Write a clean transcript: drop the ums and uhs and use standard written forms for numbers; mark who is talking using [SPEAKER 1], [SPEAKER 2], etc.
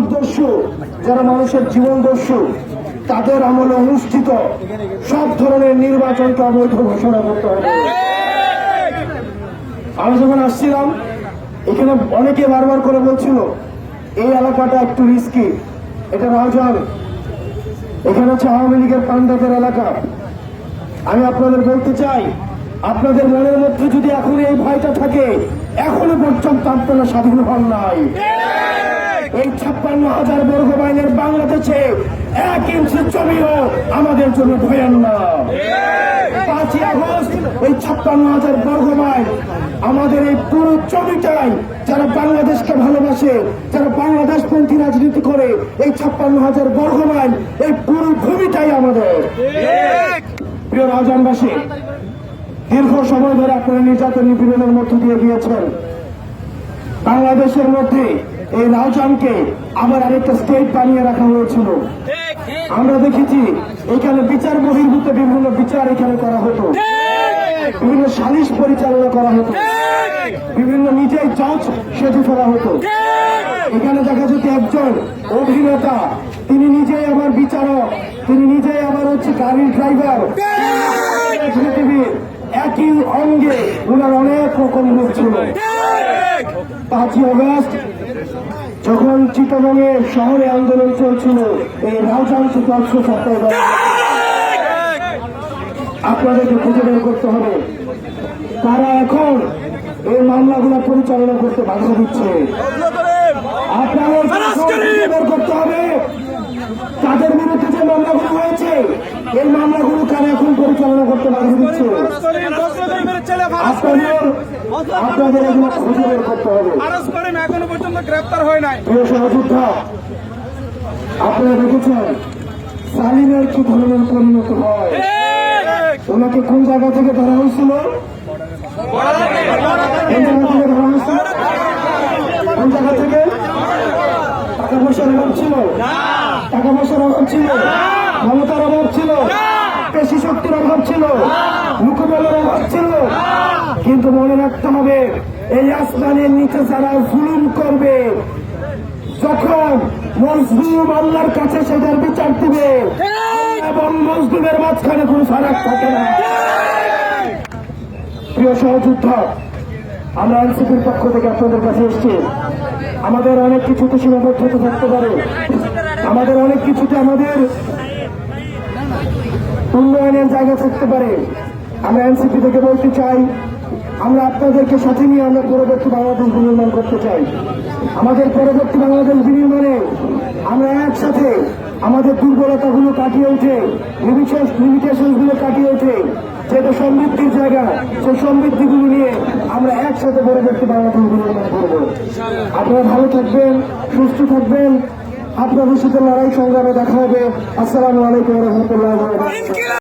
[SPEAKER 1] মানুষদস্যু, যারা মানুষের জীবনদস্যু, তাদের আমলে অনুষ্ঠিত সব ধরনের নির্বাচনকে অবৈধ ঘোষণা করতে হবে। আমি যখন আসছিলাম এখানে অনেকে বারবার করে বলছিল এই এলাকাটা একটু রিস্কি, এটা রাউজান, এখানে হচ্ছে আওয়ামী লীগের পান্ডাদের এলাকা। আমি আপনাদের বলতে চাই, আপনাদের মনের মধ্যে যদি এখন এই ভয়টা থাকে, এখনো পর্যন্ত আপনারা স্বাধীন হন নাই। এই 56,000 বর্গ মাইলের বাংলাদেশে 1 ইঞ্চি জমিও আমাদের জন্য ভয়ান না। 5ই আগস্ট এই 56,000 বর্গ মাইল আমাদের এই পুরো জমিটাই, যারা বাংলাদেশকে ভালোবাসে, যারা বাংলাদেশপন্থী রাজনীতি করে, এই 56,000 বর্গ মাইল এই পুরো ভূমিটাই আমাদের। প্রিয় রাউজানবাসী, দীর্ঘ সময় ধরে আপনারা নির্যাতন নিপীড়নের মধ্য দিয়ে গিয়েছেন। বাংলাদেশের মধ্যে এই রাউজানকে আবার আরেকটা স্টেট বানিয়ে রাখা হয়েছিল। আমরা দেখেছি এখানে বিচার বহির্ভূত বিভিন্ন বিচার এখানে করা হতো, বিভিন্ন সালিশ পরিচালনা করা হতো, বিভিন্ন নিজেই জজ সেজে ফেলা হতো। এখানে দেখা যেত একজন অভিনেতা, তিনি নিজেই আবার বিচারক, তিনি নিজেই আবার হচ্ছে গাড়ির ড্রাইভার, একই অঙ্গে ওনার অনেক রকম রূপ ছিল। 5ই আগস্ট যখন চিটাগংয়ে শহরে আন্দোলন চলছিল, এই রাউজান আপনাদেরকে খুঁজে বের করতে হবে তারা এখন এই মামলাগুলো পরিচালনা করতে বাধা দিচ্ছে। আপনাদের বের করতে হবে তাদের বিরুদ্ধে যে মামলাগুলো হয়েছে, এই মামলাগুলো কারা এখন পরিচালনা করতে বাধা দিচ্ছে। আপনাদের এগুলো খুঁজে বের করতে হবে।
[SPEAKER 2] এখনো পর্যন্ত গ্রেফতার হয় নাই।
[SPEAKER 1] প্রিয় সহযোদ্ধা, আপনারা দেখেছেন সালিমের কি ধরনের পরিণত হয়। ওনাকে কোন জায়গা থেকে ধরা হয়েছিল? কোন জায়গা থেকে? টাকা পয়সার অভাব ছিল? টাকা পয়সার অভাব ছিল? ক্ষমতার অভাব ছিল? পেশি শক্তির অভাব ছিল? মুখবলের অভাব ছিল? কিন্তু মনে রাখতে হবে, এই আসমানের নিচে যারা জুলুম করবে, যখন মজলুম আল্লাহর কাছে সেটার বিচার দিবে এবং মজলুমের মাঝখানে কোন ফারাক থাকে না। প্রিয় সহযোদ্ধা, আমরা এনসিপির পক্ষ থেকে আপনাদের কাছে এসেছি। আমাদের অনেক কিছুতে সীমাবদ্ধতা থাকতে পারে, আমাদের অনেক কিছুতে আমাদের উন্নয়নের জায়গা থাকতে পারে। আমরা এনসিপি থেকে বলতে চাই, আমরা আপনাদেরকে সাথে নিয়ে আমরা পরবর্তী বাংলাদেশ বিনির্মাণ করতে চাই। আমাদের পরবর্তী বাংলাদেশ বিনির্মাণে আমরা একসাথে আমাদের দুর্বলতাগুলো কাটিয়ে উঠে, লিমিটেশনগুলো কাটিয়ে উঠে, যেটা সমৃদ্ধির জায়গা, সেই সমৃদ্ধিগুলো নিয়ে আমরা একসাথে পরবর্তী বাংলাদেশ বিনির্মাণ করব। আপনারা ভালো থাকবেন, সুস্থ থাকবেন, আপনাদের সাথে লড়াই সংগ্রামে দেখা হবে। আসসালামু আলাইকুম ওয়া রাহমাতুল্লাহি ওয়া বারাকাতুহু।